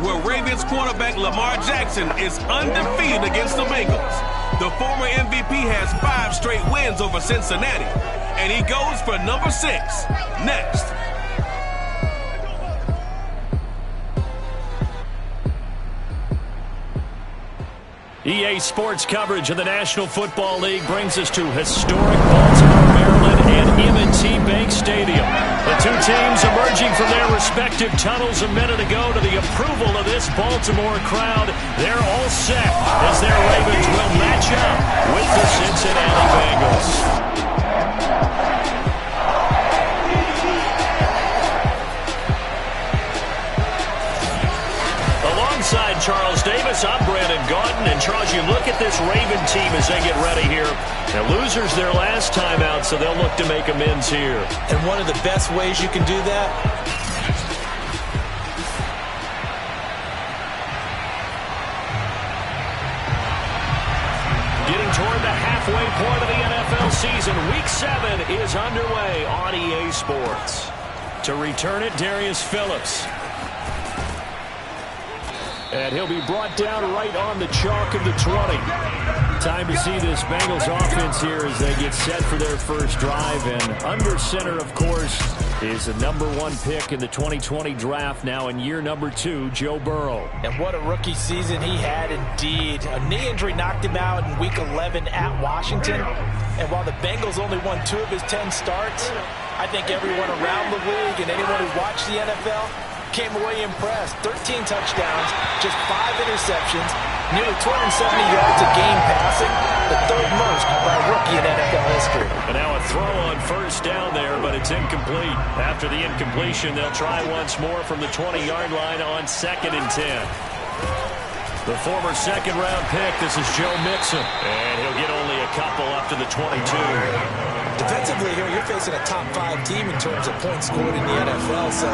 where Ravens quarterback Lamar Jackson is undefeated against the Bengals. The former MVP has 5 straight wins over Cincinnati, and he goes for number 6. Next. EA Sports coverage of the National Football League brings us to historic Baltimore, Maryland, and M&T Bank Stadium. The two teams emerging from their respective tunnels a minute ago to the approval of this Baltimore crowd. They're all set as their Ravens will match up with the Cincinnati Bengals. Alongside Charles Davis, I'm Brandon Gaudin. And Charles, you look at this Raven team as they get ready here. Now, losers their last time out, so they'll look to make amends here. And one of the best ways you can do that, getting toward the halfway point of the NFL season. Week 7 is underway on EA Sports. To return it, Darius Phillips. And he'll be brought down right on the chalk of the 20. Time to see this Bengals offense here as they get set for their first drive. And under center, of course, is the #1 pick in the 2020 draft, now in year number 2, Joe Burrow. and what a rookie season he had indeed. A knee injury knocked him out in Week 11 at Washington. And while the Bengals only won 2 of his 10 starts, I think everyone around the league and anyone who watched the NFL came away impressed. 13 touchdowns, just 5 interceptions, nearly 270 yards a game passing, the 3rd most by a rookie in NFL history. And now a throw on first down there, but it's incomplete. After the incompletion, they'll try once more from the 20-yard line on 2nd and 10. The former 2nd-round pick, this is Joe Mixon, and he'll get only a couple up to the 22. Defensively here, you're facing a top 5 team in terms of points scored in the NFL, so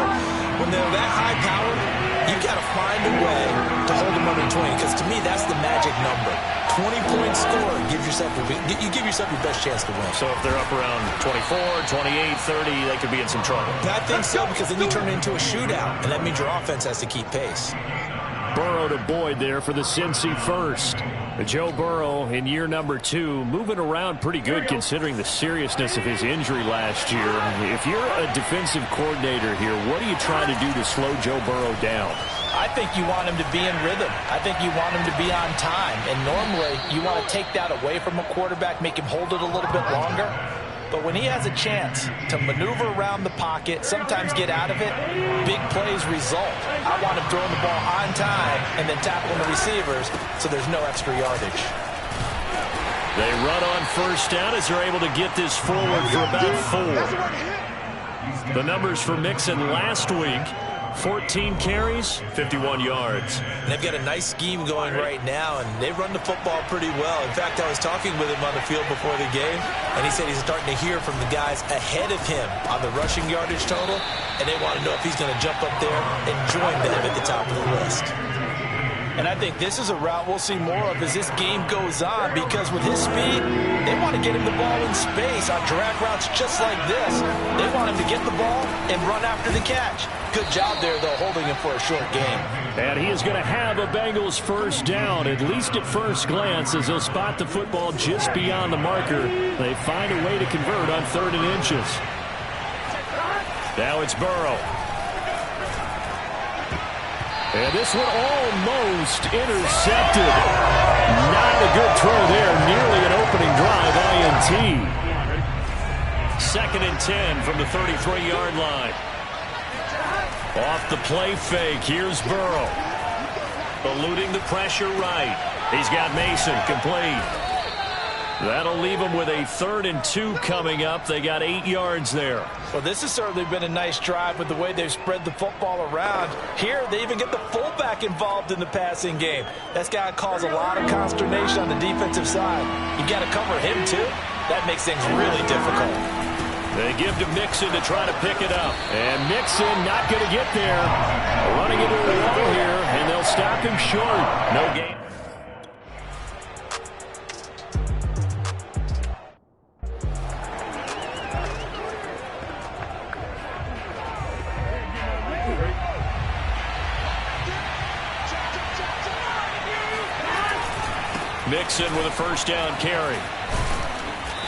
when they're that high powered, you got to find a way to hold them under 20, because to me, that's the magic number. 20 points scored, you give yourself your best chance to win. So if they're up around 24, 28, 30, they could be in some trouble. I think so, because then you turn it into a shootout, and that means your offense has to keep pace. Burrow to Boyd there for the Cincy first. Joe Burrow in year number 2, moving around pretty good considering the seriousness of his injury last year. If you're a defensive coordinator here, what are you trying to do to slow Joe Burrow down? I think you want him to be in rhythm. I think you want him to be on time. And normally, you want to take that away from a quarterback, make him hold it a little bit longer. But when he has a chance to maneuver around the pocket, sometimes get out of it, big plays result. I want him throwing the ball on time and then tackling the receivers so there's no extra yardage. They run on first down as they're able to get this forward for about 4. The numbers for Mixon last week: 14 carries, 51 yards. And they've got a nice scheme going right now, and they run the football pretty well. In fact, I was talking with him on the field before the game, and he said he's starting to hear from the guys ahead of him on the rushing yardage total, and they want to know if he's going to jump up there and join them at the top of the list. And I think this is a route we'll see more of as this game goes on, because with his speed, they want to get him the ball in space on drag routes just like this. They want him to get the ball and run after the catch. Good job there, though, holding him for a short game. And he is going to have a Bengals first down, at least at first glance, as they'll spot the football just beyond the marker. They find a way to convert on 3rd and inches. Now it's Burrow. And this one almost intercepted. Not a good throw there. Nearly an opening drive, INT. 2nd and 10 from the 33-yard line. Off the play fake, here's Burrow. Eluding the pressure right. He's got Mason complete. That'll leave him with a 3rd and 2 coming up. They got 8 yards there. Well, this has certainly been a nice drive with the way they've spread the football around. Here, they even get the fullback involved in the passing game. That's got to cause a lot of consternation on the defensive side. You got to cover him, too. That makes things really difficult. They give to Mixon to try to pick it up. And Mixon not going to get there. Running into the wall here, and they'll stop him short. No gain. Mixon with a first down carry.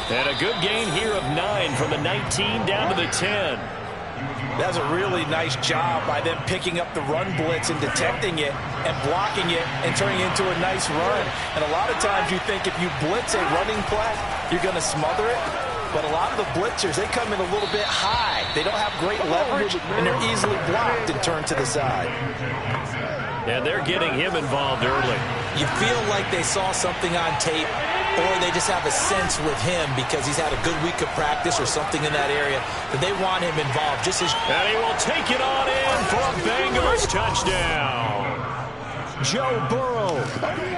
And a good gain here of 9 from the 19 down to the 10. That's a really nice job by them picking up the run blitz and detecting it and blocking it and turning it into a nice run. And a lot of times you think if you blitz a running play, you're going to smother it. But a lot of the blitzers, they come in a little bit high. They don't have great leverage, and they're easily blocked and turned to the side. And they're getting him involved early. You feel like they saw something on tape, or they just have a sense with him because he's had a good week of practice or something in that area that they want him involved. And he will take it on in for a Bengals touchdown. Joe Burrow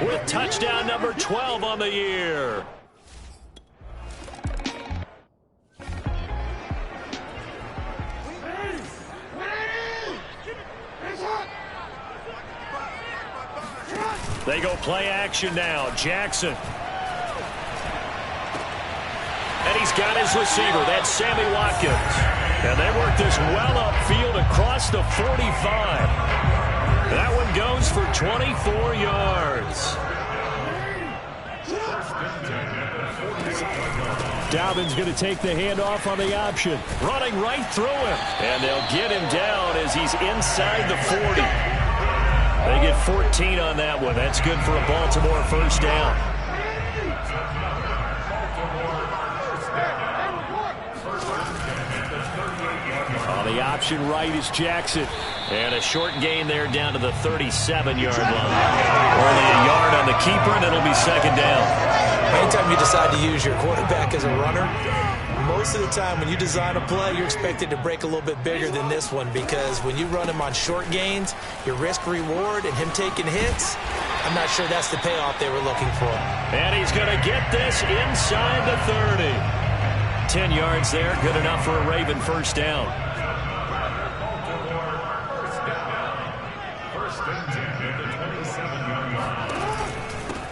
with touchdown number 12 on the year. They go play action now. Jackson. And he's got his receiver. That's Sammy Watkins. And they work this well upfield across the 45. That one goes for 24 yards. Dobbins going to take the handoff on the option. Running right through him. And they'll get him down as he's inside the 40. They get 14 on that one. That's good for a Baltimore first down. On the option right is Jackson. And a short gain there down to the 37-yard line. Only a yard on the keeper, and it'll be second down. Anytime you decide to use your quarterback as a runner, most of the time when you design a play, you're expected to break a little bit bigger than this one because when you run him on short gains, your risk-reward and him taking hits, I'm not sure that's the payoff they were looking for. And he's going to get this inside the 30. 10 yards there, good enough for a Raven first down.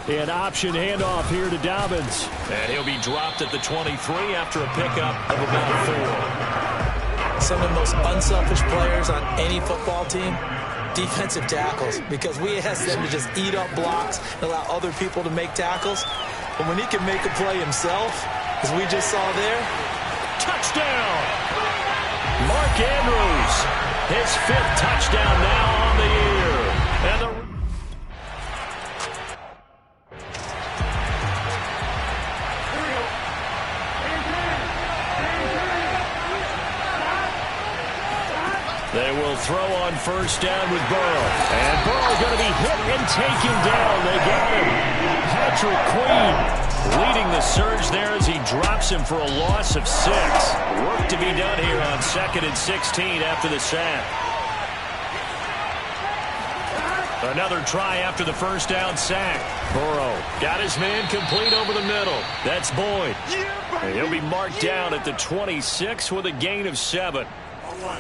An option handoff here to Dobbins. And he'll be dropped at the 23 after a pickup of about 4. Some of the most unselfish players on any football team, defensive tackles, because we ask them to just eat up blocks and allow other people to make tackles. But when he can make a play himself, as we just saw there, touchdown! Mark Andrews, his 5th touchdown now on the year. And the they will throw on first down with Burrow. And Burrow going to be hit and taken down. They got him. Patrick Queen leading the surge there as he drops him for a loss of 6. Work to be done here on 2nd and 16 after the sack. Another try after the first down sack. Burrow got his man complete over the middle. That's Boyd. And he'll be marked down at the 26 with a gain of 7.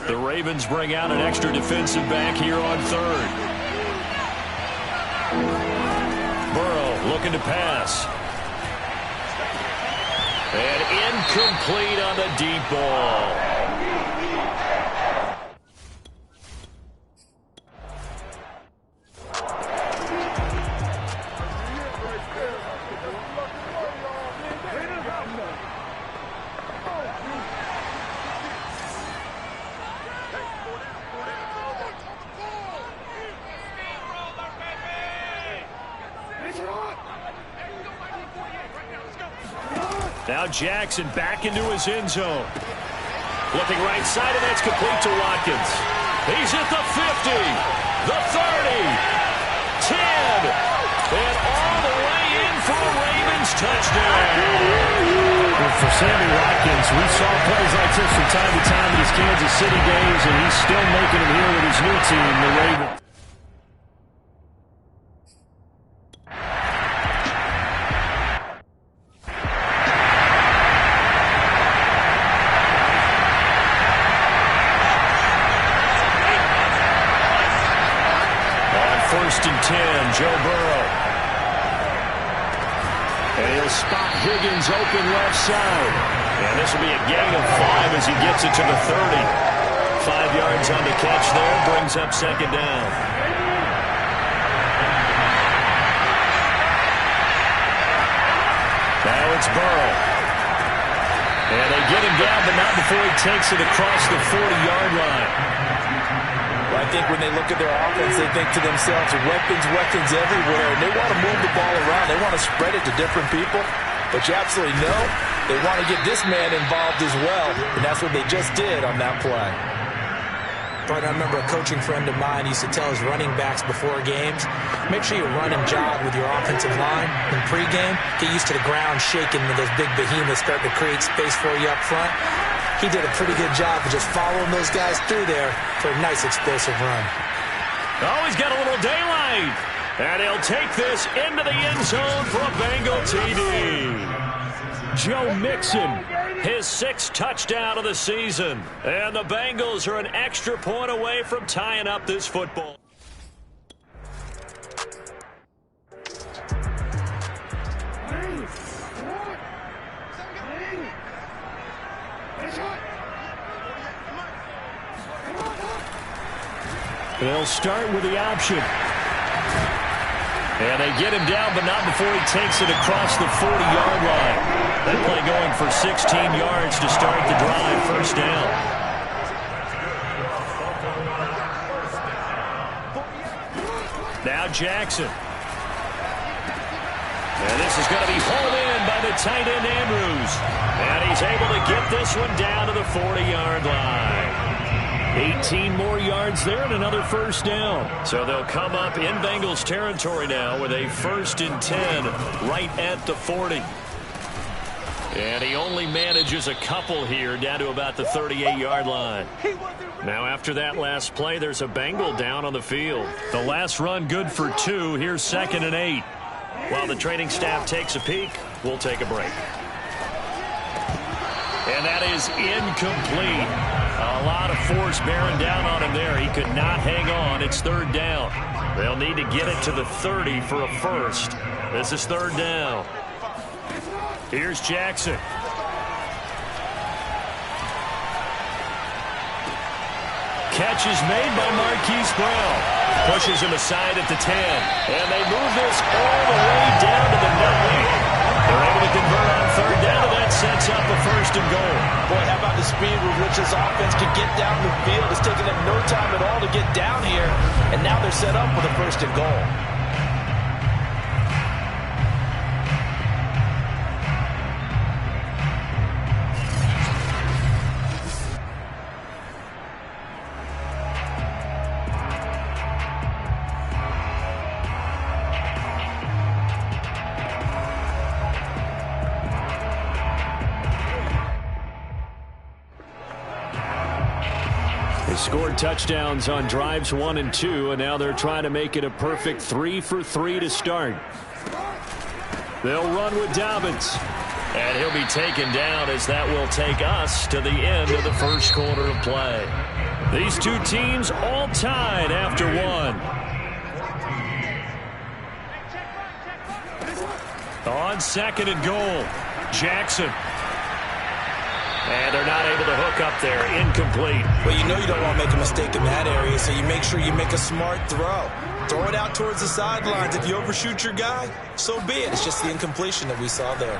The Ravens bring out an extra defensive back here on 3rd. Burrow looking to pass. And incomplete on the deep ball. Now Jackson back into his end zone. Looking right side, and that's complete to Watkins. He's at the 50, the 30, 10, and all the way in for a Ravens touchdown. For Sammy Watkins, we saw plays like this from time to time in his Kansas City days, and he's still making them here with his new team, the Ravens. First and 10, Joe Burrow. And he'll spot Higgins open left side. And this will be a gain of 5 as he gets it to the 30. 5 yards on the catch there, brings up second down. Burrow. And they get him down, but not before he takes it across the 40-yard line. Well, I think when they look at their offense, they think to themselves, weapons everywhere. And they want to move the ball around. They want to spread it to different people. But you absolutely know they want to get this man involved as well. And that's what they just did on that play. But I remember a coaching friend of mine used to tell his running backs before games, make sure you run and jog with your offensive line in pregame. Get used to the ground shaking when those big behemoths start to create space for you up front. He did a pretty good job of just following those guys through there for a nice explosive run. Oh, he's got a little daylight. And he'll take this into the end zone for a Bengal TD. Joe Mixon, his 6th touchdown of the season. And the Bengals are an extra point away from tying up this football. They'll start with the option. And they get him down, but not before he takes it across the 40-yard line. That play going for 16 yards to start the drive. First down. Now Jackson. And this is going to be hauled in by the tight end Andrews. And he's able to get this one down to the 40-yard line. 18 more yards there and another first down. So they'll come up in Bengals territory now with a 1st and 10 right at the 40. And he only manages a couple here down to about the 38-yard line. Now after that last play, there's a Bengal down on the field. The last run good for 2. Here's 2nd and 8. While the training staff takes a peek, we'll take a break. And that is incomplete. A lot of force bearing down on him there. He could not hang on. It's 3rd down. They'll need to get it to the 30 for a first. This is 3rd down. Here's Jackson. Catch is made by Marquise Brown. Pushes him aside at the 10. And they move this all the way down to the 9. They're able to convert on 3rd down, and that sets up a 1st and goal. Boy, how about the speed with which this offense can get down the field? It's taken them no time at all to get down here, and now they're set up with a 1st and goal. They scored touchdowns on drives 1 and 2, and now they're trying to make it a perfect 3 for 3 to start. They'll run with Dobbins. And he'll be taken down as that will take us to the end of the first quarter of play. These two teams all tied after 1. On 2nd and goal, Jackson. And they're not able to hook up there. Incomplete. Well, you know you don't want to make a mistake in that area, so you make sure you make a smart throw. Throw it out towards the sidelines. If you overshoot your guy, so be it. It's just the incompletion that we saw there.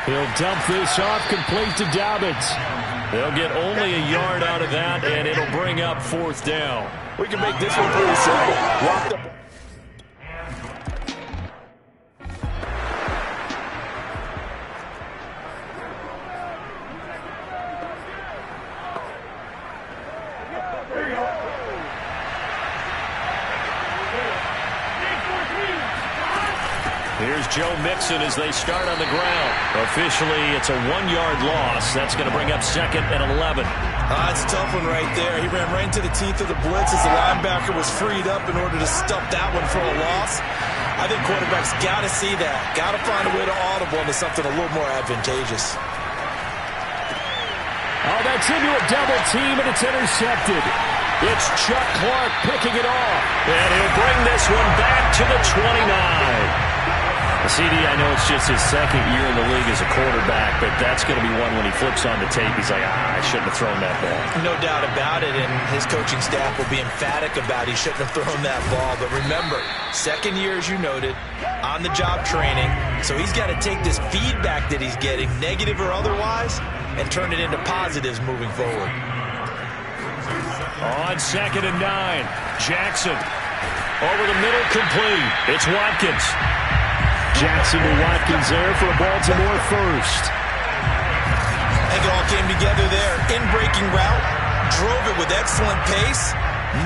He'll dump this off complete to Dobbins. They'll get only a yard out of that, and it'll bring up 4th down. We can make this one pretty simple. Walk the Here's Joe Mixon as they start on the ground. Officially, it's a 1-yard loss. That's going to bring up 2nd and 11. It's a tough one right there. He ran right into the teeth of the blitz as the linebacker was freed up in order to stuff that one for a loss. I think quarterbacks got to see that. Got to find a way to audible into something a little more advantageous. Oh, that's into a double team, and it's intercepted. It's Chuck Clark picking it off. And he'll bring this one back to the 29. CD, I know it's just his second year in the league as a quarterback, but that's going to be one when he flips on the tape, he's like, I shouldn't have thrown that ball. No doubt about it, and his coaching staff will be emphatic about he shouldn't have thrown that ball. But remember, second year, as you noted, on-the-job training, so he's got to take this feedback that he's getting, negative or otherwise, and turn it into positives moving forward. On 2nd and 9, Jackson over the middle, complete. It's Watkins. Jackson to Watkins there for a Baltimore first. I think it all came together there. In-breaking route, drove it with excellent pace.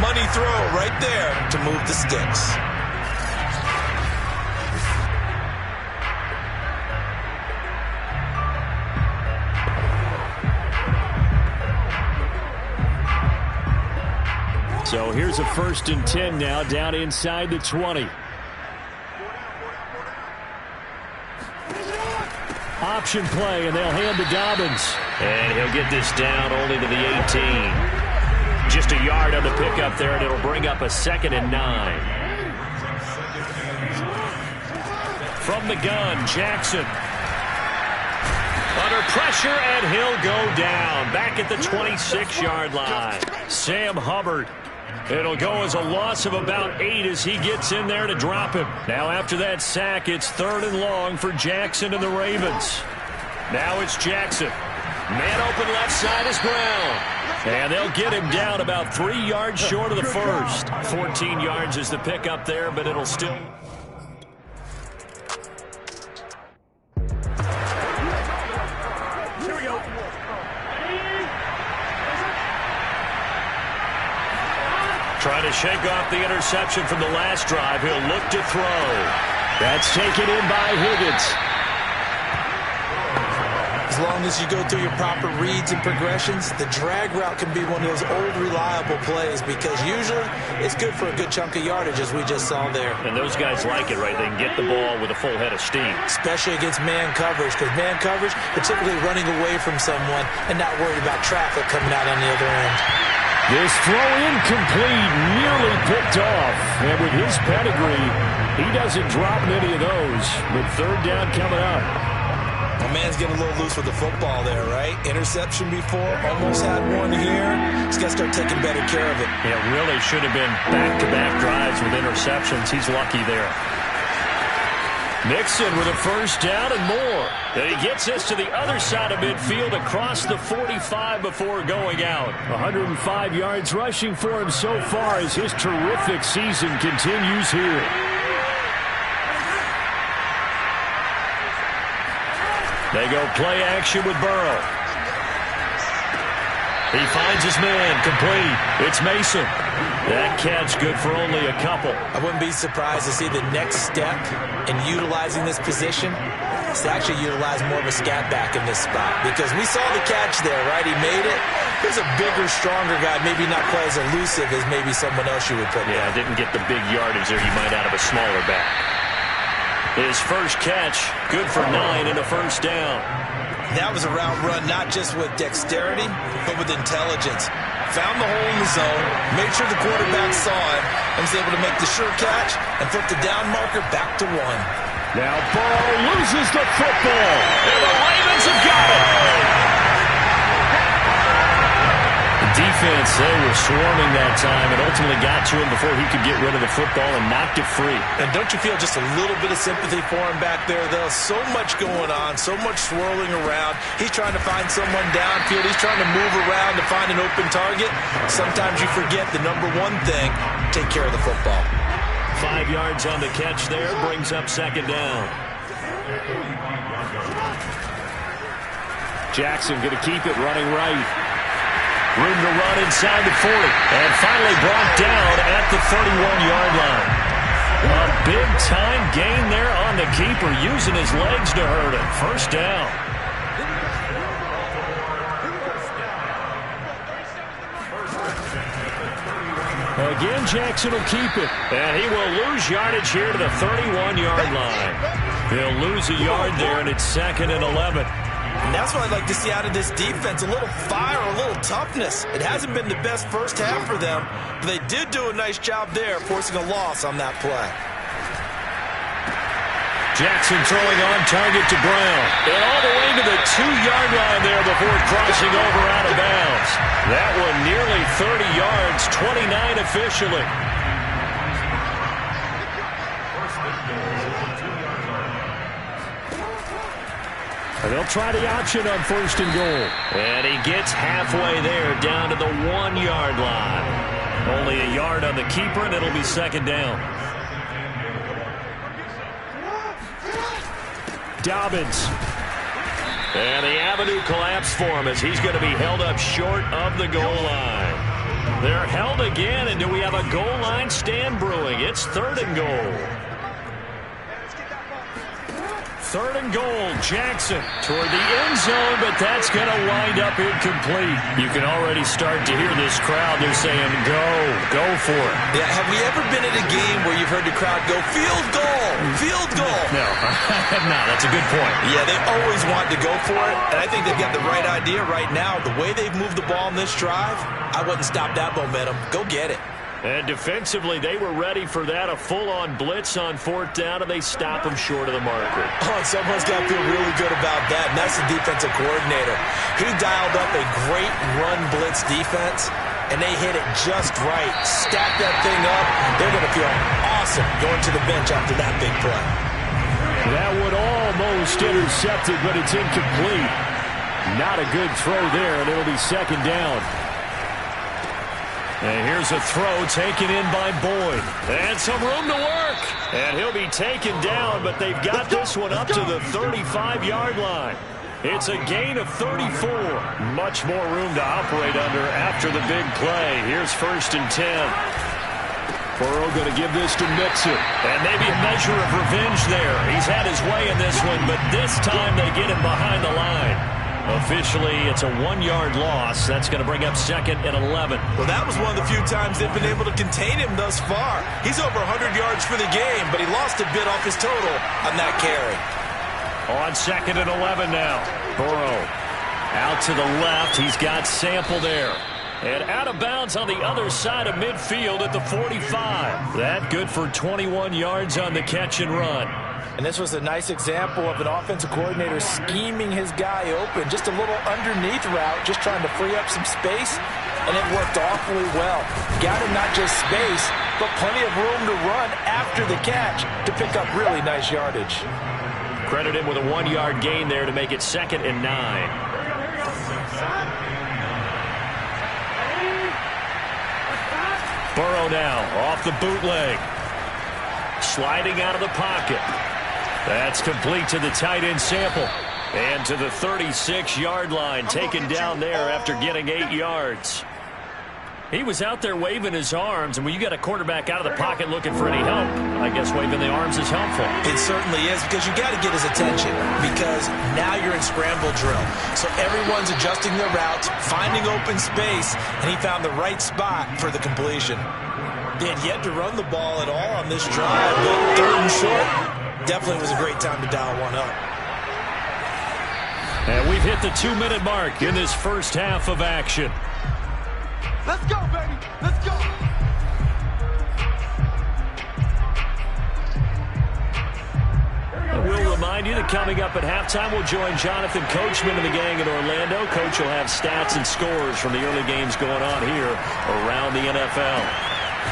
Money throw right there to move the sticks. So here's a 1st and 10 now, down inside the 20. Option play, and they'll hand to Dobbins. And he'll get this down only to the 18. Just a yard on the pickup there, and it'll bring up a 2nd and 9. From the gun, Jackson. Under pressure, and he'll go down. Back at the 26-yard line. Sam Hubbard. It'll go as a loss of about 8 as he gets in there to drop him. Now after that sack, it's 3rd and long for Jackson and the Ravens. Now it's Jackson. Man open left side is Brown. And they'll get him down about 3 yards short of the first. 14 yards is the pickup there, but it'll still... Trying to shake off the interception from the last drive. He'll look to throw. That's taken in by Higgins. As long as you go through your proper reads and progressions, the drag route can be one of those old reliable plays because usually it's good for a good chunk of yardage, as we just saw there. And those guys like it, right? They can get the ball with a full head of steam. Especially against man coverage, because man coverage, they're typically running away from someone and not worried about traffic coming out on the other end. This throw incomplete, nearly picked off. And with his pedigree, he doesn't drop many of those. But 3rd down coming up. My man's getting a little loose with the football there, right? Interception before, almost had one here. He's got to start taking better care of it. Yeah, really should have been back-to-back drives with interceptions. He's lucky there. Mixon with a 1st down and more. And he gets this to the other side of midfield across the 45 before going out. 105 yards rushing for him so far as his terrific season continues here. They go play action with Burrow. He finds his man, complete. It's Mason. That catch good for only a couple. I wouldn't be surprised to see the next step in utilizing this position is to actually utilize more of a scat back in this spot. Because we saw the catch there, right? He made it. Here's a bigger, stronger guy, maybe not quite as elusive as maybe someone else you would put in. Yeah, didn't get the big yardage there you might out of a smaller back. His first catch, good for 9 and a 1st down. That was a route run not just with dexterity, but with intelligence. Found the hole in the zone, made sure the quarterback saw it, and was able to make the sure catch and flip the down marker back to 1. Now Burrow loses the football, and the Ravens have got it. The defense, they were swarming that time and ultimately got to him before he could get rid of the football and knocked it free. And don't you feel just a little bit of sympathy for him back there, though? So much going on, so much swirling around. He's trying to find someone downfield. He's trying to move around to find an open target. Sometimes you forget the number one thing, take care of the football. 5 yards on the catch there, brings up 2nd down. Jackson going to keep it running right. Room to run inside the 40. And finally brought down at the 31-yard line. A big-time gain there on the keeper, using his legs to hurt him. 1st down. Again, Jackson will keep it. And he will lose yardage here to the 31-yard line. He'll lose a yard there, and it's 2nd and 11. And that's what I'd like to see out of this defense, a little fire, a little toughness. It hasn't been the best first half for them, but they did do a nice job there, forcing a loss on that play. Jackson throwing on target to Brown. And all the way to the 2-yard line there before crossing over out of bounds. That one nearly 30 yards, 29 officially. And they'll try the option on 1st and goal. And he gets halfway there down to the 1-yard line. Only a yard on the keeper, and it'll be 2nd down. Dobbins. And the avenue collapsed for him as he's going to be held up short of the goal line. They're held again, and do we have a goal line stand brewing? It's 3rd and goal. 3rd and goal, Jackson toward the end zone, but that's going to wind up incomplete. You can already start to hear this crowd. They're saying, go for it. Yeah, have we ever been at a game where you've heard the crowd go, field goal, field goal? No, I have not. That's a good point. Yeah, they always want to go for it, and I think they've got the right idea right now. The way they've moved the ball in this drive, I wouldn't stop that momentum. Go get it. And defensively, they were ready for that, a full-on blitz on 4th down, and they stop them short of the marker. Oh, someone's got to feel really good about that, and that's the defensive coordinator. He dialed up a great run blitz defense, and they hit it just right. Stack that thing up. They're going to feel awesome going to the bench after that big play. That one almost intercepted, but it's incomplete. Not a good throw there, and it'll be 2nd down. And here's a throw taken in by Boyd. And some room to work. And he'll be taken down, but they've got this one up to the 35-yard line. It's a gain of 34. Much more room to operate under after the big play. Here's 1st and 10. Burrow going to give this to Mixon. And maybe a measure of revenge there. He's had his way in this one, but this time they get him behind the line. Officially, it's a 1-yard loss. That's going to bring up 2nd and 11. Well, that was one of the few times they've been able to contain him thus far. He's over 100 yards for the game, but he lost a bit off his total on that carry. On 2nd and 11 now. Burrow out to the left. He's got Sample there. And out of bounds on the other side of midfield at the 45. That good for 21 yards on the catch and run. And this was a nice example of an offensive coordinator scheming his guy open. Just a little underneath route, just trying to free up some space, and it worked awfully well. Got him not just space, but plenty of room to run after the catch to pick up really nice yardage. Credit him with a 1-yard gain there to make it 2nd and 9. Burrow now off the bootleg. Sliding out of the pocket. That's complete to the tight end Sample. And to the 36-yard line, taken down there after getting 8 yards. He was out there waving his arms, and when you got a quarterback out of the pocket looking for any help, I guess waving the arms is helpful. It certainly is, because you got to get his attention, because now you're in scramble drill. So everyone's adjusting their routes, finding open space, and he found the right spot for the completion. They had yet to run the ball at all on this drive, but 3rd and short definitely was a great time to dial one up. And we've hit the 2-minute mark in this first half of action. Let's go, baby. Let's go. We'll remind you that coming up at halftime, we'll join Jonathan Coachman and the gang in Orlando. Coach will have stats and scores from the early games going on here around the NFL.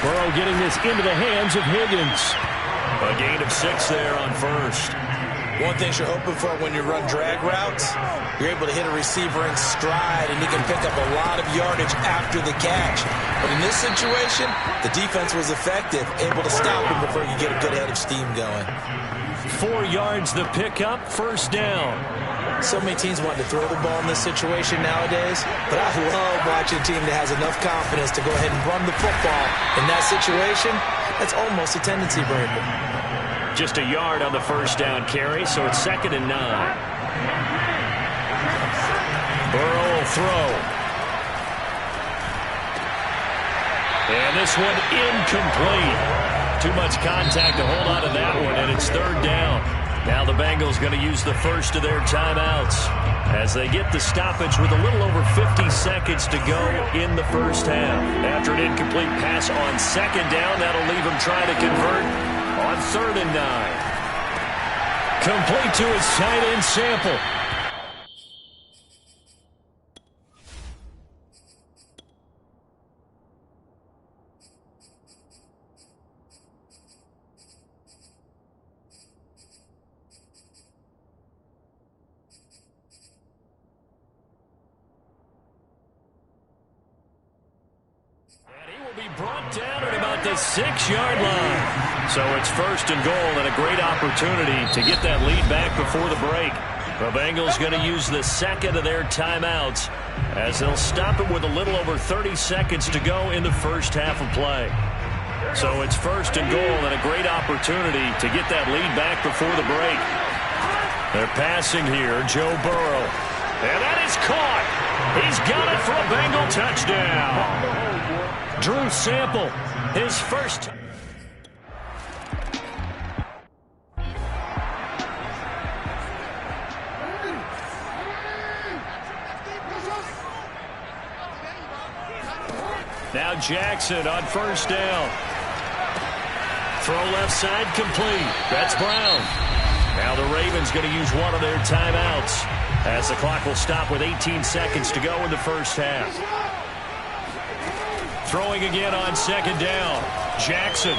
Burrow getting this into the hands of Higgins. A gain of 6 there on 1st. One thing you're hoping for when you run drag routes, you're able to hit a receiver in stride, and he can pick up a lot of yardage after the catch. But in this situation, the defense was effective, able to stop him before you get a good head of steam going. 4 yards the pickup, 1st down. So many teams want to throw the ball in this situation nowadays, but I love watching a team that has enough confidence to go ahead and run the football. In that situation, that's almost a tendency breaker. Just a yard on the 1st down carry, so it's 2nd and 9. Burrow will throw. And this one incomplete. Too much contact to hold on to that one, and it's 3rd down. Now the Bengals going to use the first of their timeouts as they get the stoppage with a little over 50 seconds to go in the first half. After an incomplete pass on 2nd down, that'll leave them trying to convert on 3rd and 9. Complete to his tight end Sample. Brought down at about the 6-yard line. So it's first and goal and a great opportunity to get that lead back before the break. The Bengals going to use the second of their timeouts as they'll stop it with a little over 30 seconds to go in the first half of play. So it's first and goal and a great opportunity to get that lead back before the break. They're passing here, Joe Burrow. And that is caught. He's got it for a Bengal touchdown. Drew Sample, his first. Now Jackson on first down. Throw left side complete. That's Brown. Now the Ravens going to use one of their timeouts as the clock will stop with 18 seconds to go in the first half. Throwing again on second down. Jackson.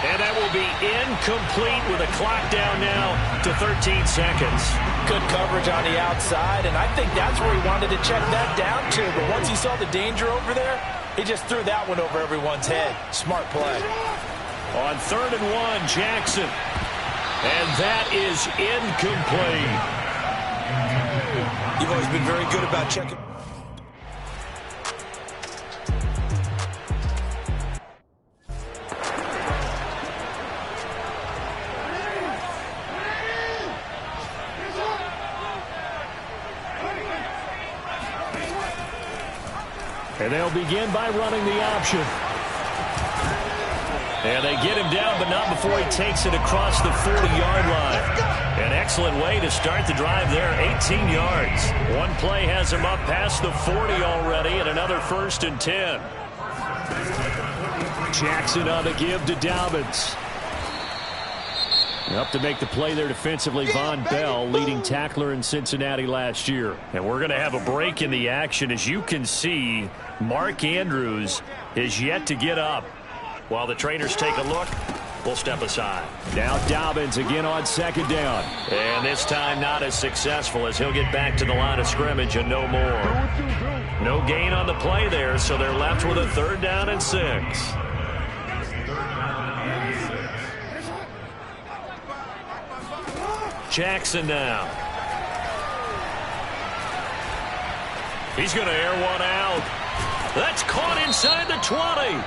And that will be incomplete with a clock down now to 13 seconds. Good coverage on the outside, and I think that's where he wanted to check that down to. But once he saw the danger over there, he just threw that one over everyone's head. Smart play. On 3rd and 1, Jackson. And that is incomplete. You've always been very good about checking. And they'll begin by running the option. And they get him down, but not before he takes it across the 40-yard line. An excellent way to start the drive there, 18 yards. One play has him up past the 40 already, and another 1st and 10. Jackson on the give to Dobbins. Up to make the play there defensively, Von Bell, leading tackler in Cincinnati last year. And we're going to have a break in the action. As you can see, Mark Andrews is yet to get up. While the trainers take a look, we'll step aside. Now Dobbins again on second down. And this time not as successful as he'll get back to the line of scrimmage and no more. No gain on the play there, so they're left with a 3rd down and 6. Jackson now. He's going to air one out. That's caught inside the 20.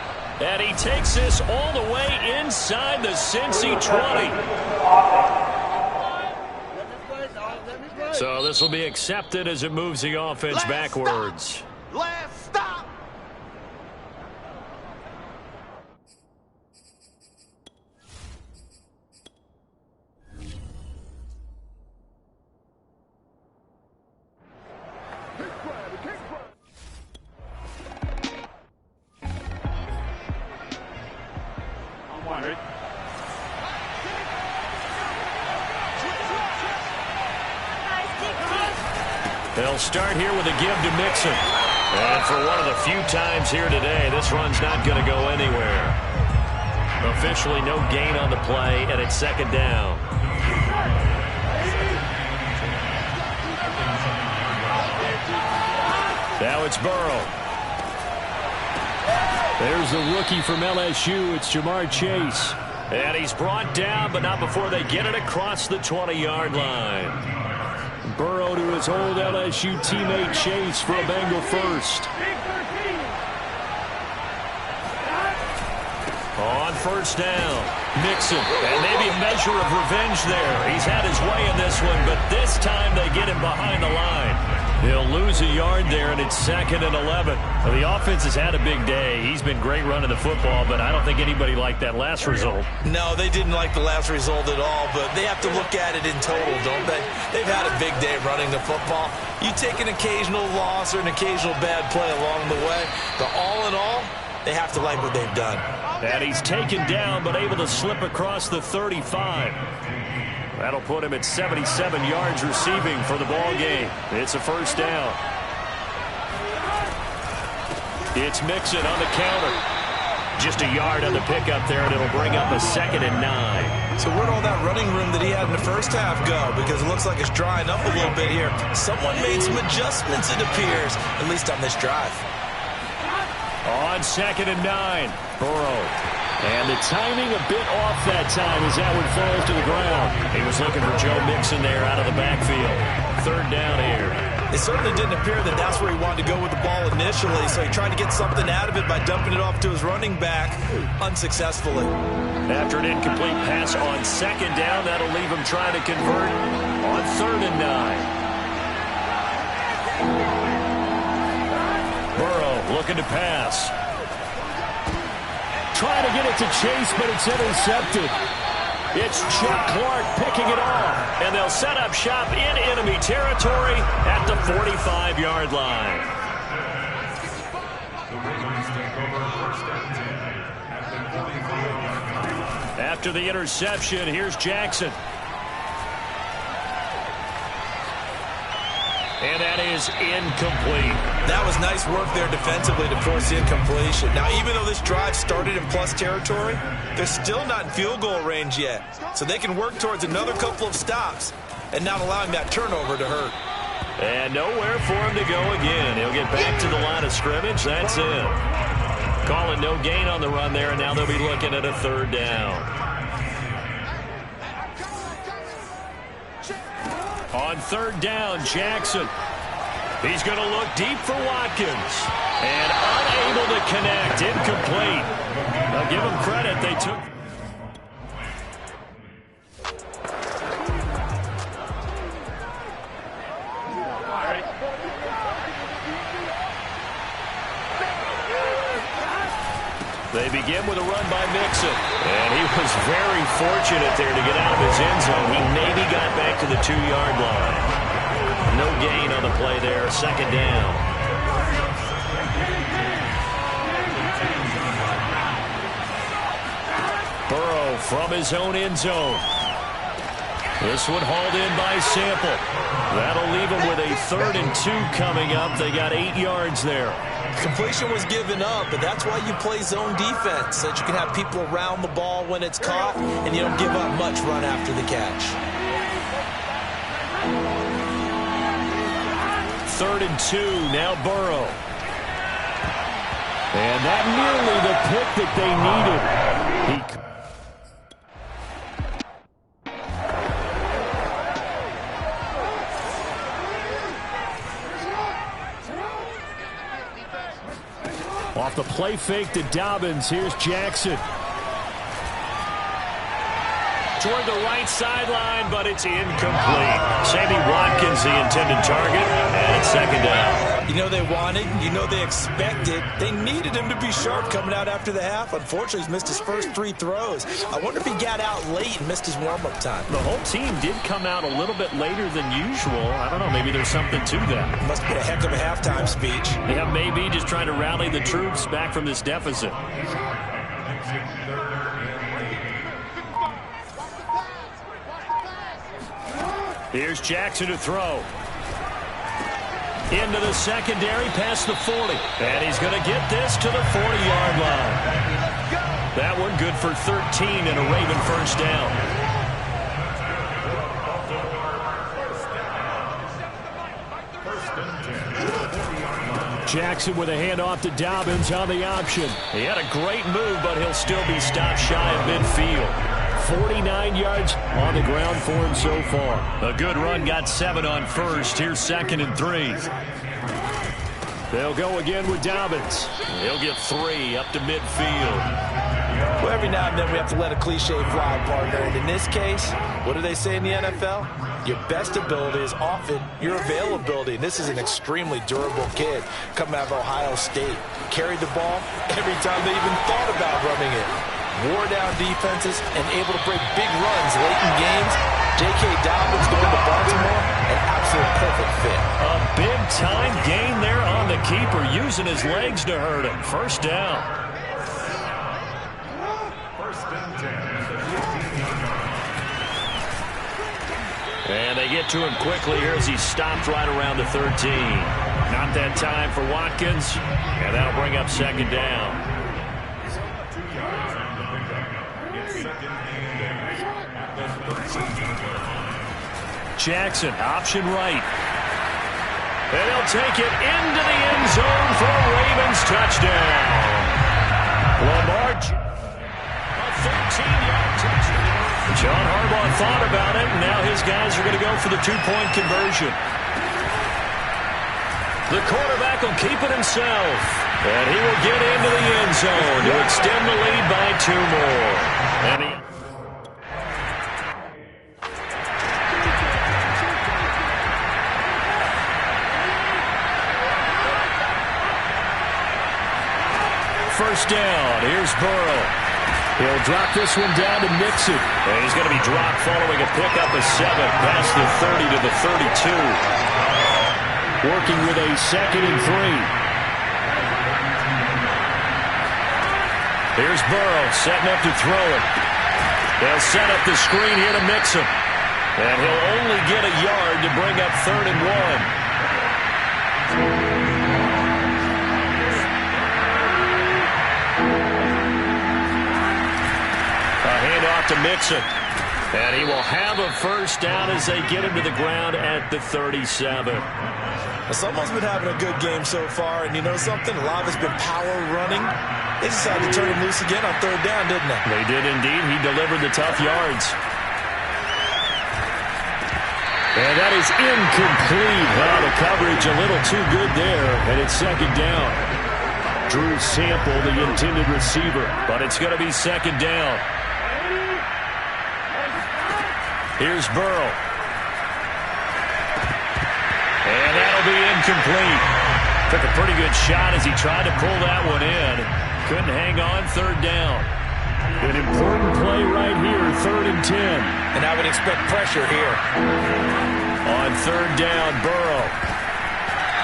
And he takes this all the way inside the Cincy 20. So this will be accepted as it moves the offense backwards. Last stop. They'll start here with a give to Mixon. And for one of the few times here today, this run's not going to go anywhere. Officially no gain on the play, and it's 2nd down. Now it's Burrow. There's the rookie from LSU. It's Jamar Chase. And he's brought down, but not before they get it across the 20-yard line. Burrow to his old LSU teammate Chase for a Bengal first. On first down, Mixon. And maybe a measure of revenge there. He's had his way in this one, but this time they get him behind the line. He'll lose a yard there, and it's 2nd and 11. Well, the offense has had a big day. He's been great running the football, but I don't think anybody liked that last result. No, they didn't like the last result at all, but they have to look at it in total, don't they? They've had a big day running the football. You take an occasional loss or an occasional bad play along the way, but all in all, they have to like what they've done. And he's taken down, but able to slip across the 35. That'll put him at 77 yards receiving for the ball game. It's a first down. It's Mixon on the counter. Just a yard on the pickup there, and it'll bring up a 2nd and 9. So where'd all that running room that he had in the first half go? Because it looks like it's drying up a little bit here. Someone made some adjustments, it appears, at least on this drive. On 2nd and 9, Burrow. And the timing a bit off that time as that one falls to the ground. He was looking for Joe Mixon there out of the backfield. 3rd down here. It certainly didn't appear that that's where he wanted to go with the ball initially, so he tried to get something out of it by dumping it off to his running back unsuccessfully. After an incomplete pass on 2nd down, that'll leave him trying to convert on 3rd and 9. Burrow looking to pass. Trying to get it to Chase, but it's intercepted. It's Chuck Clark picking it off, and they'll set up shop in enemy territory at the 45-yard line. After the interception, here's Jackson. And that is incomplete. That was nice work there defensively to force the incompletion. Now, even though this drive started in plus territory, they're still not in field goal range yet. So they can work towards another couple of stops and not allowing that turnover to hurt. And nowhere for him to go again. He'll get back to the line of scrimmage. That's it. Calling no gain on the run there, and now they'll be looking at a 3rd down. On 3rd down, Jackson. He's going to look deep for Watkins. And unable to connect. Incomplete. I'll give him credit. They took... They begin with a run by Mixon. And he was very fortunate there to get out of his end zone. He maybe got back to the 2-yard line. No gain on the play there. 2nd down. Burrow from his own end zone. This one hauled in by Sample. That'll leave him with a 3rd and 2 coming up. They got 8 yards there. Completion was given up, but that's why you play zone defense, so that you can have people around the ball when it's caught, and you don't give up much run after the catch. 3rd and 2, now Burrow. And that nearly the pick that they needed. Off the play fake to Dobbins, here's Jackson. Toward the right sideline, but it's incomplete. Sammy Watkins, the intended target, and it's 2nd down. You know they wanted, you know they expected. They needed him to be sharp coming out after the half. Unfortunately, he's missed his first 3 throws. I wonder if he got out late and missed his warm-up time. The whole team did come out a little bit later than usual. I don't know, maybe there's something to that. Must be a heck of a halftime speech. Yeah, maybe just trying to rally the troops back from this deficit. Here's Jackson to throw. Into the secondary, past the 40. And he's going to get this to the 40-yard line. That one good for 13 and a Raven first down. Jackson with a handoff to Dobbins on the option. He had a great move, but he'll still be stopped shy of midfield. 49 yards on the ground for him so far. A good run, got 7 on first. Here's 2nd and 3. They'll go again with Dobbins. He'll get 3 up to midfield. Well, every now and then we have to let a cliche fly, partner. And in this case, what do they say in the NFL? Your best ability is often your availability. And this is an extremely durable kid coming out of Ohio State. Carried the ball every time they even thought about running it. Wore down defenses and able to break big runs late in games. J.K. Dobbins going to Baltimore, an absolute perfect fit. A big-time gain there on the keeper, using his legs to hurt him. First down. And they get to him quickly here as he stopped right around the 13. Not that time for Watkins, and that'll bring up second down. Jackson, option right. And he'll take it into the end zone for a Ravens touchdown. Lamar, a 13-yard touchdown. John Harbaugh thought about it, and now his guys are going to go for the two-point conversion. The quarterback will keep it himself, and he will get into the end zone to extend the lead by 2 more. And he first down. Here's Burrow. He'll drop this one down to Mixon. And he's going to be dropped following a pickup of 7 past the 30 to the 32. Working with a 2nd and 3. Here's Burrow setting up to throw it. They'll set up the screen here to Mixon. And he'll only get a yard to bring up 3rd and 1. Handoff to Mixon. And he will have a first down as they get him to the ground at the 37. Someone's been having a good game so far, and you know something? A lot of it's been power running. They decided to turn him loose again on 3rd down, didn't they? They did indeed. He delivered the tough yards. And that is incomplete. Well, the coverage a little too good there, and it's 2nd down. Drew Sample, the intended receiver, but it's going to be 2nd down. Here's Burrow. And that'll be incomplete. Took a pretty good shot as he tried to pull that one in. Couldn't hang on. 3rd down. An important play right here, 3rd and 10. And I would expect pressure here. On 3rd down, Burrow.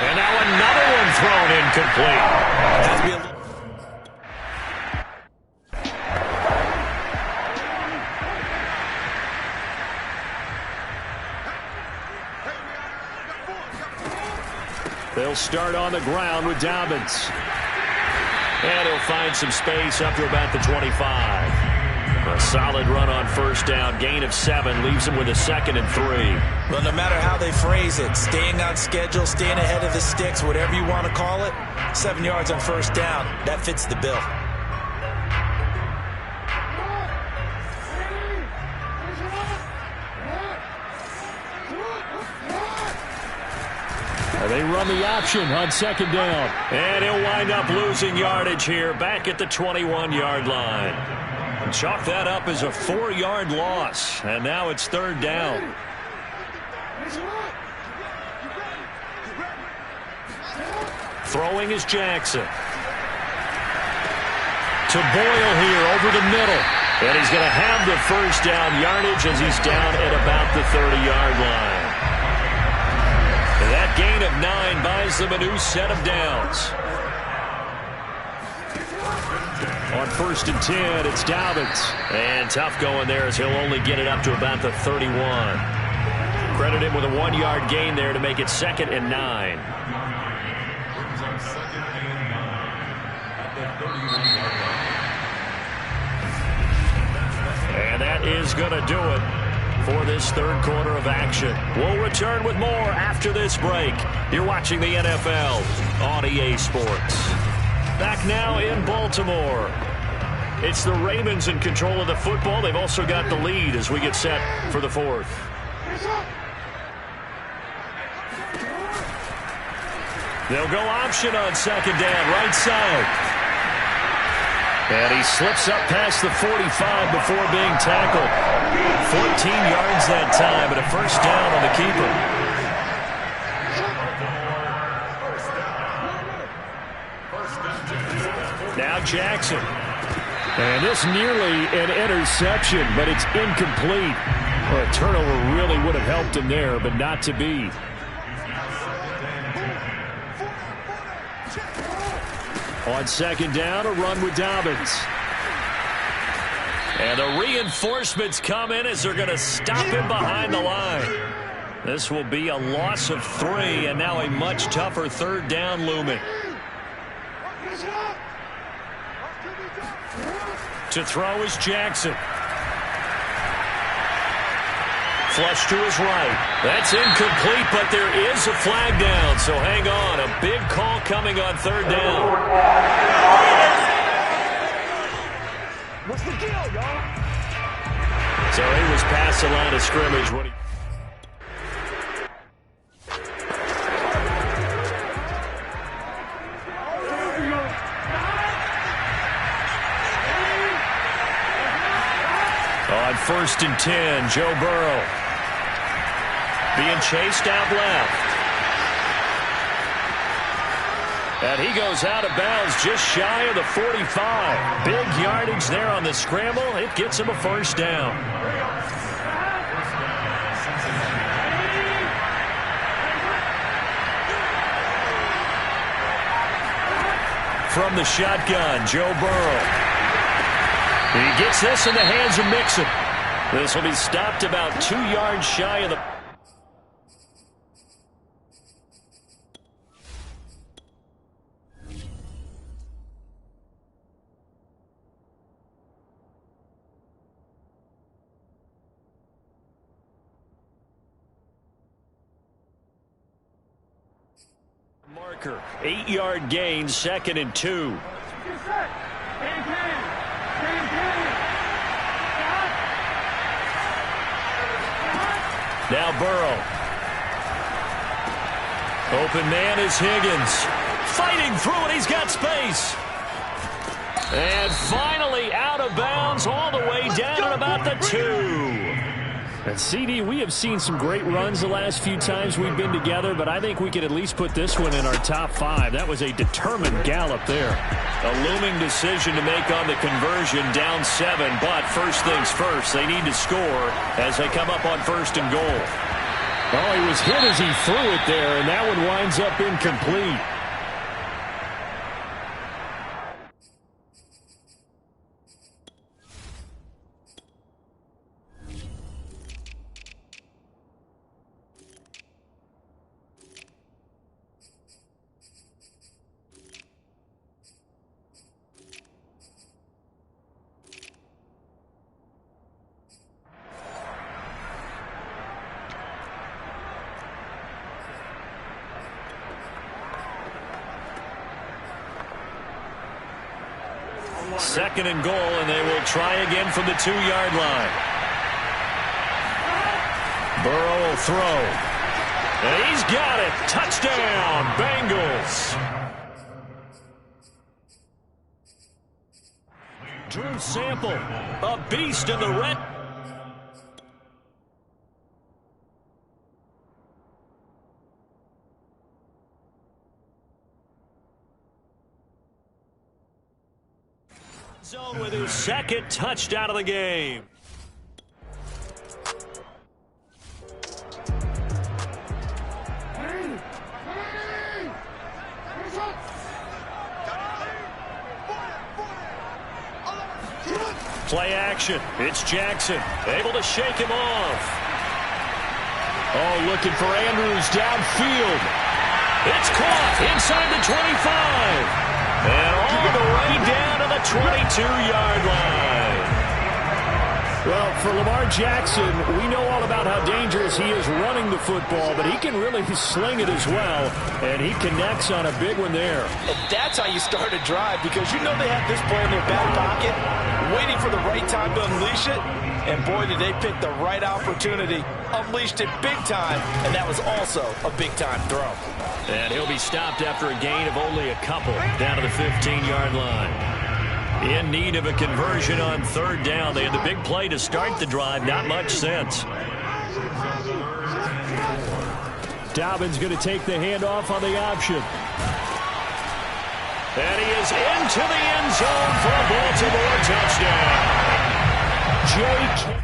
And now another one thrown incomplete. Has to be a little... They'll start on the ground with Dobbins. And he'll find some space up to about the 25. A solid run on 1st down. Gain of 7 leaves him with a 2nd and 3. Well, no matter how they phrase it, staying on schedule, staying ahead of the sticks, whatever you want to call it, 7 yards on 1st down, that fits the bill. They run the option on 2nd down. And he'll wind up losing yardage here back at the 21-yard line. And chalk that up as a 4-yard loss. And now it's 3rd down. Throwing is Jackson. To Boyle here over the middle. And he's going to have the 1st down yardage as he's down at about the 30-yard line. That gain of 9 buys them a new set of downs. On 1st and 10, it's Dobbins. And tough going there as he'll only get it up to about the 31. Credit him with a 1-yard gain there to make it 2nd and 9. And that is going to do it for this 3rd quarter of action. We'll return with more after this break. You're watching the NFL on EA Sports. Back now in Baltimore. It's the Ravens in control of the football. They've also got the lead as we get set for the 4th. They'll go option on 2nd down, right side. And he slips up past the 45 before being tackled. 14 yards that time, but a 1st down on the keeper. Now Jackson. And this nearly an interception, but it's incomplete. Well, a turnover really would have helped him there, but not to be. On 2nd down, a run with Dobbins. And the reinforcements come in as they're going to stop him behind the line. This will be a loss of 3, and now a much tougher third down looming. To throw is Jackson. Flush to his right. That's incomplete, but there is a flag down, so hang on. A big call coming on third down. What's the deal, y'all? So he was past the line of scrimmage when he... On 1st and 10, Joe Burrow. Being chased out left. And he goes out of bounds just shy of the 45. Big yardage there on the scramble. It gets him a first down. From the shotgun, Joe Burrow. He gets this in the hands of Mixon. This will be stopped about 2 yards shy of the... Marker, 8-yard gain, 2nd and 2. Now Burrow. Open man is Higgins. Fighting through it. He's got space. And finally out of bounds all the way down at about the 2. And CD, we have seen some great runs the last few times we've been together, but I think we could at least put this one in our top 5. That was a determined gallop there. A looming decision to make on the conversion, down 7, but first things first, they need to score as they come up on 1st and goal. Oh, he was hit as he threw it there, and that one winds up incomplete. Second and goal, and they will try again from the 2-yard line. Burrow will throw. And he's got it. Touchdown, Bengals. Drew Sample, a beast in the red. Zone with his 2nd touchdown of the game. Play action. It's Jackson. Able to shake him off. Oh, looking for Andrews downfield. It's caught inside the 25. And all the way down to the 22-yard line. Well, for Lamar Jackson, we know all about how dangerous he is running the football, but he can really sling it as well, and he connects on a big one there. And that's how you start a drive, because you know they have this play in their back pocket, waiting for the right time to unleash it. And boy, did they pick the right opportunity. Unleashed it big time, and that was also a big-time throw. And he'll be stopped after a gain of only a couple down to the 15-yard line. In need of a conversion on 3rd down. They had the big play to start the drive. Not much sense. Dobbins going to take the handoff on the option. And he is into the end zone for a Baltimore touchdown. Jake.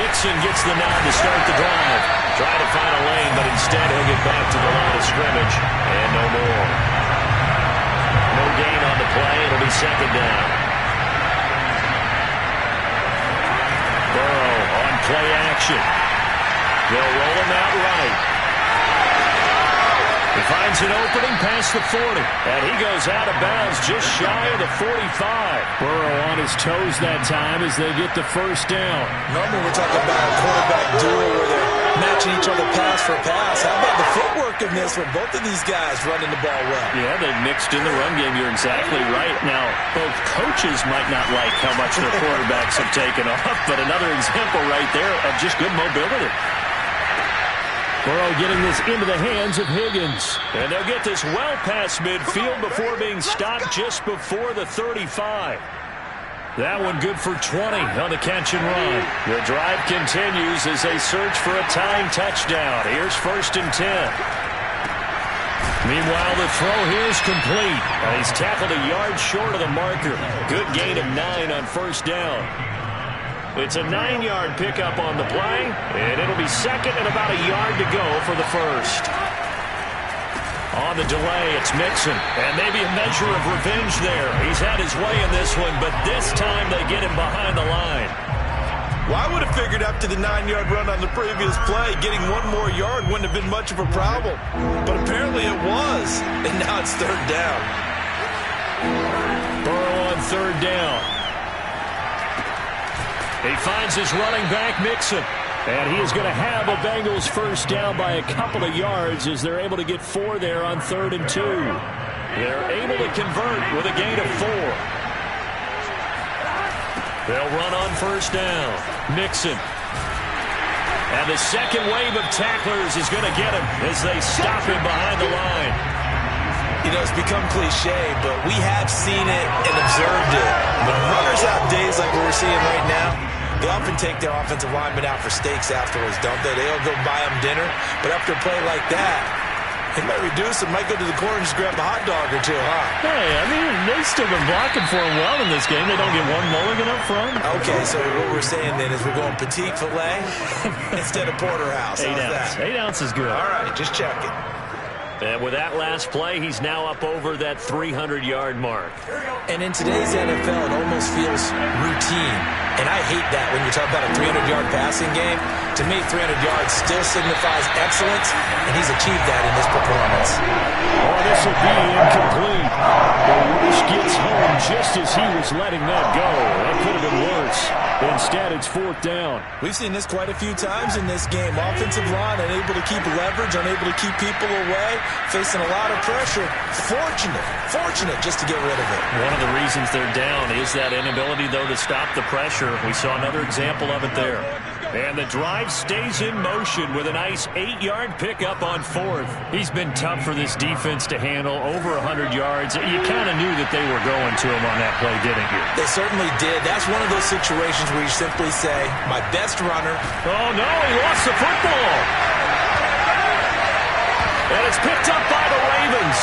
Mixon gets the nod to start the drive. Trying to find a lane, but instead he'll get back to the line of scrimmage. And no more. No gain on the play. It'll be second down. Burrow on play action. They'll roll him out right. He finds an opening past the 40, and he goes out of bounds just shy of the 45. Burrow on his toes that time as they get the first down. Normally we're talking about a quarterback duel where they're matching each other pass for pass. How about the footwork in this with both of these guys running the ball well? Yeah, they mixed in the run game. You're exactly right. Now, both coaches might not like how much their quarterbacks have taken off, but another example right there of just good mobility. Burrow getting this into the hands of Higgins. And they'll get this well past midfield before being stopped just before the 35. That one good for 20 on the catch and run. The drive continues as they search for a tying touchdown. Here's 1st and 10. Meanwhile, the throw here is complete. And he's tackled a yard short of the marker. Good gain of 9 on 1st down. It's a 9-yard pickup on the play, and it'll be second and about a yard to go for the first. On the delay, it's Mixon, and maybe a measure of revenge there. He's had his way in this one, but this time they get him behind the line. Well, I would have figured after the 9-yard run on the previous play, getting one more yard wouldn't have been much of a problem. But apparently it was, and now it's 3rd down. Burrow on 3rd down. He finds his running back, Mixon. And he is going to have a Bengals first down by a couple of yards as they're able to get 4 there on 3rd and 2. They're able to convert with a gain of 4. They'll run on 1st down. Mixon. And the second wave of tacklers is going to get him as they stop him behind the line. You know, it's become cliche, but we have seen it and observed it. When runners have days like what we're seeing right now, they often take their offensive linemen out for steaks afterwards, don't they? They'll go buy them dinner. But after a play like that, they might reduce it, might go to the corner and just grab a hot dog or two, huh? Hey, I mean, they've still been blocking for him well in this game. They don't get one mulligan up front. Okay, so what we're saying then is we're going petite filet instead of porterhouse. 8 ounce. 8 ounce is good. All right, just checking. And with that last play, he's now up over that 300-yard mark. And in today's NFL, it almost feels routine. And I hate that when you talk about a 300-yard passing game. To me, 300 yards still signifies excellence, and he's achieved that in this performance. Oh, this will be incomplete. The rush gets home just as he was letting that go. That could have been worse. Instead, it's 4th down. We've seen this quite a few times in this game. Offensive line unable to keep leverage, unable to keep people away, facing a lot of pressure. Fortunate just to get rid of it. One of the reasons they're down is that inability, though, to stop the pressure. We saw another example of it there. And the drive stays in motion with a nice 8-yard pickup on 4th. He's been tough for this defense to handle, over 100 yards. You kind of knew that they were going to him on that play, didn't you? They certainly did. That's one of those situations where you simply say, my best runner. Oh, no, he lost the football. And it's picked up by the Ravens.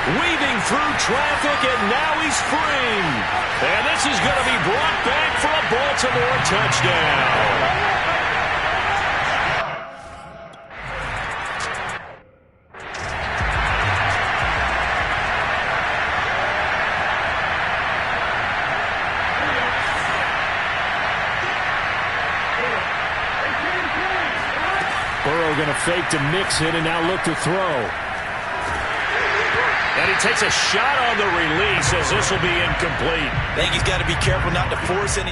Weaving through traffic, and now he's free. And this is going to be brought back for a Baltimore touchdown. Burrow going to fake to Mixon and now look to throw. And he takes a shot on the release as this will be incomplete. I think he's got to be careful not to force any.